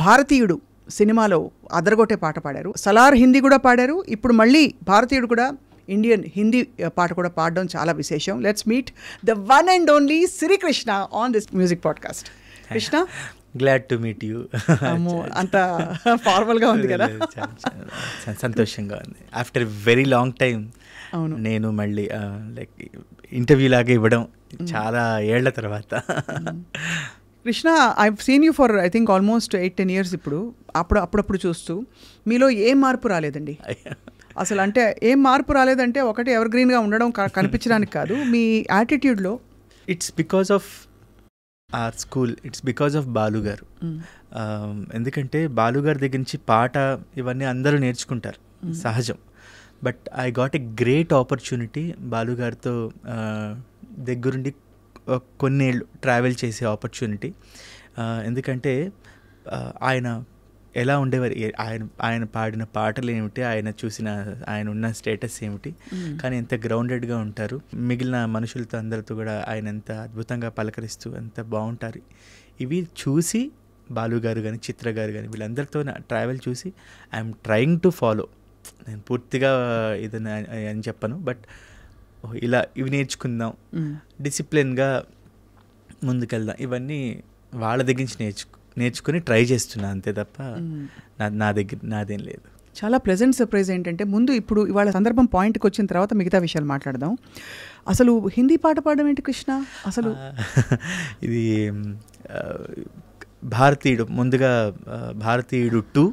భారతీయుడు సినిమాలో అదరగొట్టే పాట పాడారు. సలార్ హిందీ కూడా పాడారు. ఇప్పుడు మళ్ళీ భారతీయుడు కూడా ఇండియన్ హిందీ పాట కూడా పాడడం చాలా విశేషం. Let's meet the one and only Srikrishna on this music podcast. Krishna, glad to meet you. అంత ఫార్మల్గా ఉంది కదా, సంతోషంగా ఉంది. ఆఫ్టర్ వెరీ లాంగ్ టైం అవును, నేను మళ్ళీ లైక్ ఇంటర్వ్యూ లాగా ఇవ్వడం చాలా ఏళ్ల తర్వాత. Krishna, I've seen you for I think almost 8-10 years. ఇప్పుడు అప్పుడప్పుడు చూస్తూ మీలో ఏం మార్పు రాలేదండి అసలు. అంటే ఏం మార్పు రాలేదంటే ఒకటి ఎవర్ గ్రీన్గా ఉండడం కనిపించడానికి కాదు, మీ యాటిట్యూడ్లో. It's because of our school, it's because of Balu garu. ఎందుకంటే బాలు గారి దగ్గర నుంచి పాట ఇవన్నీ అందరూ నేర్చుకుంటారు, సహజం. But I got a great opportunity Balu గారితో దగ్గరుండి కొన్నేళ్ళు ట్రావెల్ చేసే ఆపర్చునిటీ. ఎందుకంటే ఆయన ఎలా ఉండేవారు, ఆయన పాడిన పాటలు ఏమిటి, ఆయన ఉన్న స్టేటస్ ఏమిటి, కానీ ఎంత గ్రౌండెడ్గా ఉంటారు. మిగిలిన మనుషులతో అందరితో కూడా ఆయన ఎంత అద్భుతంగా పలకరిస్తూ ఎంత బాగుంటారు. ఇవి చూసి బాలు గారు కానీ చిత్ర గారు కానీ వీళ్ళందరితో ట్రావెల్ చూసి ఐఎమ్ ట్రయింగ్ టు ఫాలో. నేను పూర్తిగా ఇదని అని చెప్పను, బట్ ఇలా ఇవి నేర్చుకుందాం, డిసిప్లిన్గా ముందుకెళ్దాం, ఇవన్నీ వాళ్ళ దగ్గర నుంచి నేర్చుకుని ట్రై చేస్తున్నా అంతే తప్ప నాదేం లేదు. చాలా ప్లెజెంట్ సర్ప్రైజ్ ఏంటంటే, ముందు ఇప్పుడు ఇవాళ సందర్భం పాయింట్కి వచ్చిన తర్వాత మిగతా విషయాలు మాట్లాడదాం. అసలు హిందీ పాట పాడడం ఏంటి కృష్ణ అసలు? ఇది భారతీయుడు, ముందుగా భారతీయుడు 2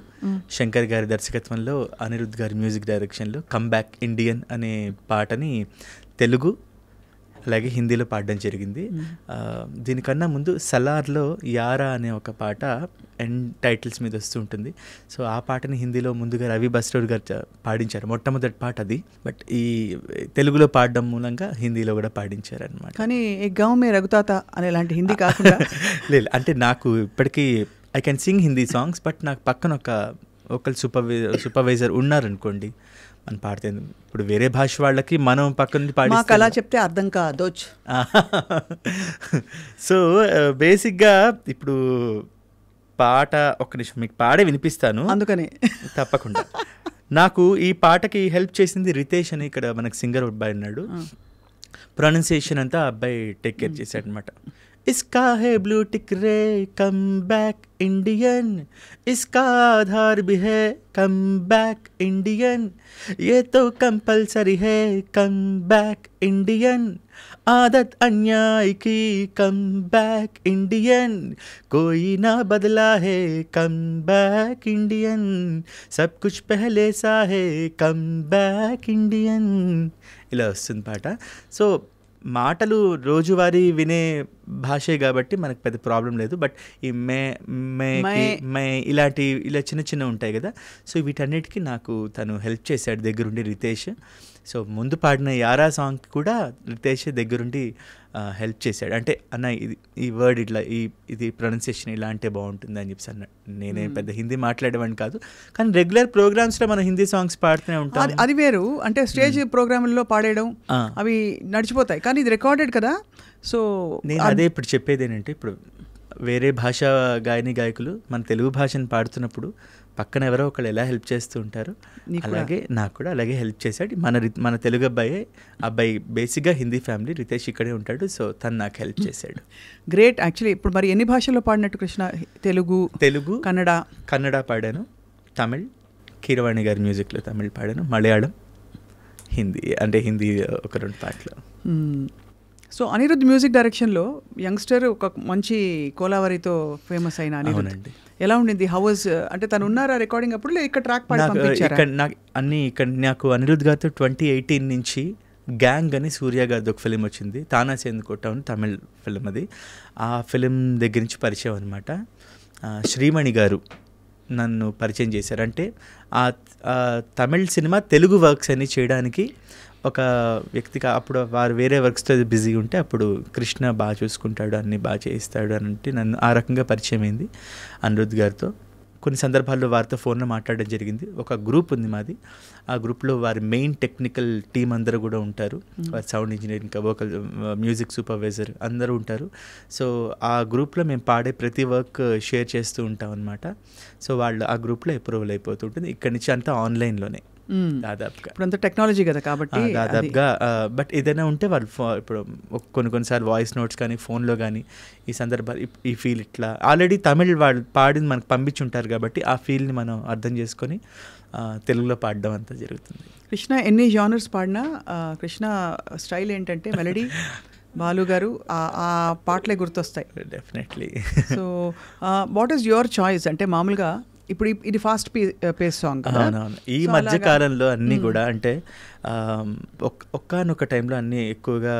శంకర్ గారి దర్శకత్వంలో అనిరుద్ధ్ గారి మ్యూజిక్ డైరెక్షన్లో కమ్ బ్యాక్ ఇండియన్ అనే పాటని తెలుగు అలాగే హిందీలో పాడడం జరిగింది. దీనికన్నా ముందు సలార్లో యారా అనే ఒక పాట ఎండ్ టైటిల్స్ మీద వస్తూ ఉంటుంది. సో ఆ పాటని హిందీలో ముందుగా రవి బస్టోర్ గారు పాడించారు, మొట్టమొదటి పాట అది. బట్ ఈ తెలుగులో పాడడం మూలంగా హిందీలో కూడా పాడించారు అనమాట. కానీ ఏ గావ్ మే రఘుతాత అనేలాంటి హిందీ కాకుండా లేదు, అంటే నాకు ఇప్పటికీ I can sing Hindi songs, but నాకు పక్కన ఒకళ్ళు సూపర్వైజర్ ఉన్నారనుకోండి, మనం పాడితే ఇప్పుడు వేరే భాష వాళ్ళకి మనం పక్కన పాడి అలా చెప్తే అర్థం కాదోచ్. సో బేసిక్గా ఇప్పుడు పాట ఒక్క నిమిషం మీకు పాడే వినిపిస్తాను, అందుకని తప్పకుండా. నాకు ఈ పాటకి హెల్ప్ చేసింది రితేష్ అని, ఇక్కడ మనకు సింగర్ అబ్బాయి ఉన్నాడు. ప్రొనౌన్సియేషన్ అంతా అబ్బాయి టేక్ కేర్ చేశాడు అనమాట. इसका है ब्लू टिक रे कम बैक इंडियन, इसका आधार भी है कम बैक इंडियन, ये तो कंपलसरी है कम बैक इंडियन, आदत अन्याय की कम बैक इंडियन, कोई ना बदला है कम बैक इंडियन, सब कुछ पहले सा है कम बैक इंडियन. ఇలా వస్తుంది పాట. సో మాటలు రోజువారీ వినే భాషే కాబట్టి మనకు పెద్ద ప్రాబ్లం లేదు. బట్ ఈ మే ఇలా చిన్న చిన్న ఉంటాయి కదా, సో వీటన్నిటికీ నాకు తను హెల్ప్ చేశాడు దగ్గరుండి రితేష్. సో ముందు పాడిన యారా సాంగ్ కూడా రితేష్ దగ్గరుండి హెల్ప్ చేశాడు. అంటే అన్న ఈ వర్డ్ ఇట్లా ఇది ప్రొనౌన్సియేషన్ ఇలా అంటే బాగుంటుంది అని చెప్పి అన్న. నేనే పెద్ద హిందీ మాట్లాడేవాడిని కాదు, కానీ రెగ్యులర్ ప్రోగ్రామ్స్లో మనం హిందీ సాంగ్స్ పాడుతూనే ఉంటాం. అది వేరు, అంటే స్టేజ్ ప్రోగ్రాంలో పాడేయడం అవి నడిచిపోతాయి, కానీ ఇది రికార్డెడ్ కదా. సో నేను అదే ఇప్పుడు చెప్పేది ఏంటంటే, ఇప్పుడు వేరే భాష గాయకులు మన తెలుగు భాషను పాడుతున్నప్పుడు పక్కన ఎవరో ఒకళ్ళు ఎలా హెల్ప్ చేస్తూ ఉంటారు, అలాగే నాకు కూడా అలాగే హెల్ప్ చేశాడు మన తెలుగు అబ్బాయి బేసిక్గా హిందీ ఫ్యామిలీ, రితేష్ ఇక్కడే ఉంటాడు. సో తను నాకు హెల్ప్ చేశాడు. గ్రేట్. యాక్చువల్లీ ఇప్పుడు మరి ఎన్ని భాషల్లో పాడినట్టు కృష్ణ? తెలుగు, కన్నడ పాడాను, తమిళ్, కీరవాణి గారి మ్యూజిక్లో తమిళ్ పాడాను, మలయాళం, హిందీ ఒక 2 పాటలు. సో అనిరుద్ధ్ మ్యూజిక్ డైరెక్షన్లో యంగ్స్టర్ ఒక మంచి కోలావరితో ఫేమస్ అయిన అనిరుద్ధ్ ఎలా ఉండింది? హౌ వాజ్, అంటే తను ఉన్నారా రికార్డింగ్ అప్పుడు, లేదా ఇక్కడ ట్రాక్ పాడి పంపించారా? ఇక్కడ నాకు అనిరుద్ధ్ గారితో 2018 నుంచి గ్యాంగ్ అని సూర్య గారిది ఒక ఫిలిం వచ్చింది, తానా సేందుకోట అని తమిళ్ ఫిలిం. అది ఆ ఫిలిం దగ్గర నుంచి పరిచయం అనమాట. శ్రీమణి గారు నన్ను పరిచయం చేశారు. అంటే ఆ తమిళ్ సినిమా తెలుగు వర్క్స్ అని చేయడానికి ఒక వ్యక్తిగా, అప్పుడు వారు వేరే వర్క్స్తో బిజీ ఉంటే అప్పుడు కృష్ణ బాగా చూసుకుంటాడు, అన్నీ బాగా చేయిస్తాడు అని అంటే నన్ను ఆ రకంగా పరిచయం అయింది అనిరుద్ధ్ గారితో. కొన్ని సందర్భాల్లో వారితో ఫోన్లో మాట్లాడడం జరిగింది. ఒక గ్రూప్ ఉంది మాది, ఆ గ్రూప్లో వారి మెయిన్ టెక్నికల్ టీం అందరూ కూడా ఉంటారు. వారి సౌండ్ ఇంజనీర్, ఇంకా వోకల్, మ్యూజిక్ సూపర్వైజర్ అందరూ ఉంటారు. సో ఆ గ్రూప్లో మేము పాడే ప్రతి వర్క్ షేర్ చేస్తూ ఉంటాం అనమాట. సో వాళ్ళు ఆ గ్రూప్లో అప్రూవల్ అయిపోతుంటుంది. ఇక్కడి నుంచి అంతా ఆన్లైన్లోనే దాదాపుగా. ఇప్పుడు అంత టెక్నాలజీ కదా కాబట్టి దాదాపుగా. బట్ ఏదైనా ఉంటే వాళ్ళు ఇప్పుడు కొన్నిసార్లు వాయిస్ నోట్స్ కానీ ఫోన్లో కానీ ఈ సందర్భాలు ఈ ఫీల్ ఇట్లా ఆల్రెడీ తమిళ్ వాళ్ళు పాడింది మనకు పంపించుంటారు కాబట్టి ఆ ఫీల్ని మనం అర్థం చేసుకొని తెలుగులో పాడడం అంతా జరుగుతుంది. కృష్ణ ఎన్ని జానర్స్ పాడినా కృష్ణ స్టైల్ ఏంటంటే మెలడీ, బాలు గారు ఆ పాటలే గుర్తొస్తాయి definitely. So what is your choice? అంటే మామూలుగా ఇప్పుడు ఇది ఫాస్ట్ పేస్ సాంగ్. అవునవును. ఈ మధ్య కాలంలో అన్నీ కూడా అంటే ఒక్కనొక టైంలో అన్నీ ఎక్కువగా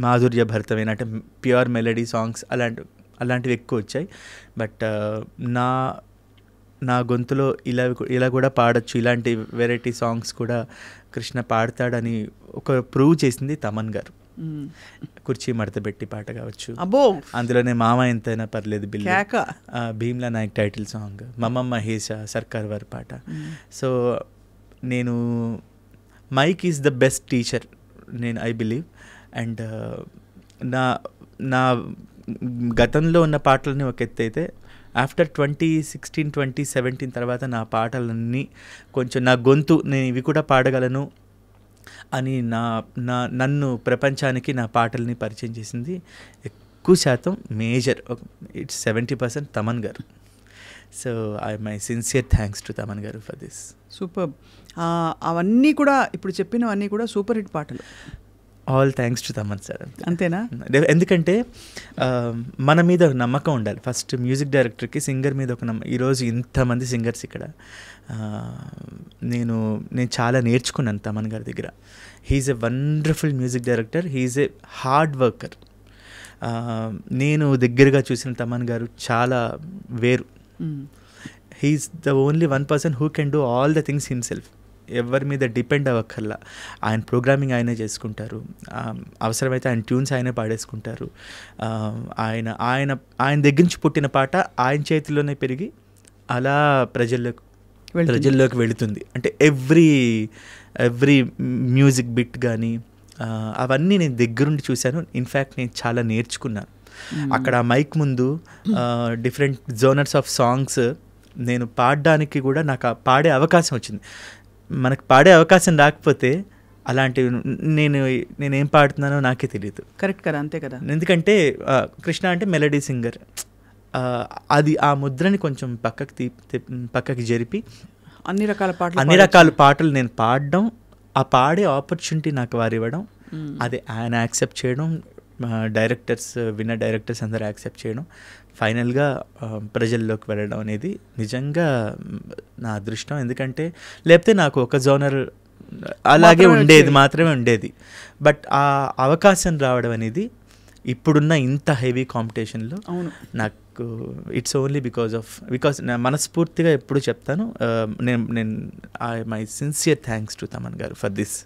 మాధుర్య భరితమైన అంటే ప్యూర్ మెలడీ సాంగ్స్ అలాంటివి ఎక్కువ వచ్చాయి. బట్ నా గొంతులో ఇలా కూడా పాడొచ్చు, ఇలాంటి వెరైటీ సాంగ్స్ కూడా కృష్ణ పాడతాడని ఒక ప్రూవ్ చేసింది తమన్ గారు. కుర్చీ మడతబెట్టి పాట కావచ్చు, అందులోనే మామ ఎంతైనా పర్లేదు bill, Bheemla Nayak title song, మమ్మమ్మ మహేష సర్కార్ వారి పాట. సో నేను mic is the best teacher నేను ఐ బిలీవ్. అండ్ నా గతంలో ఉన్న పాటలని ఒక ఎత్తు అయితే ఆఫ్టర్ 2016, 2017 తర్వాత నా పాటలన్నీ కొంచెం నా గొంతు నేను ఇవి కూడా పాడగలను అని నన్ను ప్రపంచానికి నా పాటల్ని పరిచయం చేసింది ఎక్కువ శాతం మేజర్ ఇట్స్ 70% తమన్ గారు. So my sincere thanks to Thaman గారు ఫర్ దిస్. సూపర్. అవన్నీ కూడా ఇప్పుడు చెప్పినవన్నీ కూడా సూపర్ హిట్ పాటలు. All thanks to Thaman sir. అంతేనా? ఎందుకంటే మన మీద నమ్మకం ఉండాలి ఫస్ట్. మ్యూజిక్ డైరెక్టర్కి సింగర్ మీద ఒక ఈరోజు ఇంతమంది సింగర్స్ ఇక్కడ నేను చాలా నేర్చుకున్నాను తమన్ గారి దగ్గర. He's a wonderful music director, he's a hard worker. నేను దగ్గరగా చూసిన తమన్ గారు చాలా వేరు. He's the only one person who can do all the things himself. ఎవరి మీద డిపెండ్ అవ్వక్కర్లా. ఆయన ప్రోగ్రామింగ్ ఆయనే చేసుకుంటారు, అవసరమైతే ఆయన ట్యూన్స్ ఆయనే పాడేసుకుంటారు. ఆయన దగ్గర నుంచి పుట్టిన పాట ఆయన చేతిలోనే పెరిగి అలా ప్రజల్లోకి వెళుతుంది. అంటే ఎవ్రీ మ్యూజిక్ బిట్ కానీ అవన్నీ నేను దగ్గరుండి చూశాను. ఇన్ఫ్యాక్ట్ నేను చాలా నేర్చుకున్నాను అక్కడ మైక్ ముందు. డిఫరెంట్ జోనర్స్ ఆఫ్ సాంగ్స్ నేను పాడడానికి కూడా నాకు పాడే అవకాశం వచ్చింది. మనకు పాడే అవకాశం రాకపోతే అలాంటివి నేనేం పాడుతున్నానో నాకే తెలియదు. కరెక్ట్ కదా, అంతే కదా. ఎందుకంటే కృష్ణ అంటే మెలడీ సింగర్, అది ఆ ముద్రని కొంచెం పక్కకి జరిపి అన్ని రకాల పాటలు నేను పాడడం, ఆ పాడే ఆపర్చునిటీ నాకు వారు ఇవ్వడం, అది ఆయన యాక్సెప్ట్ చేయడం, విన్న డైరెక్టర్స్ అందరూ యాక్సెప్ట్ చేయడం, ఫైనల్గా ప్రజల్లోకి వెళ్ళడం అనేది నిజంగా నా అదృష్టం. ఎందుకంటే లేకపోతే నాకు ఒక జోనర్ అలాగే మాత్రమే ఉండేది. బట్ ఆ అవకాశం రావడం అనేది ఇప్పుడున్న ఇంత హెవీ కాంపిటీషన్లో నాకు ఇట్స్ ఓన్లీ బికాస్ నా మనస్ఫూర్తిగా ఎప్పుడు చెప్తాను, నేను my sincere thanks to Thaman గారు ఫర్ దిస్.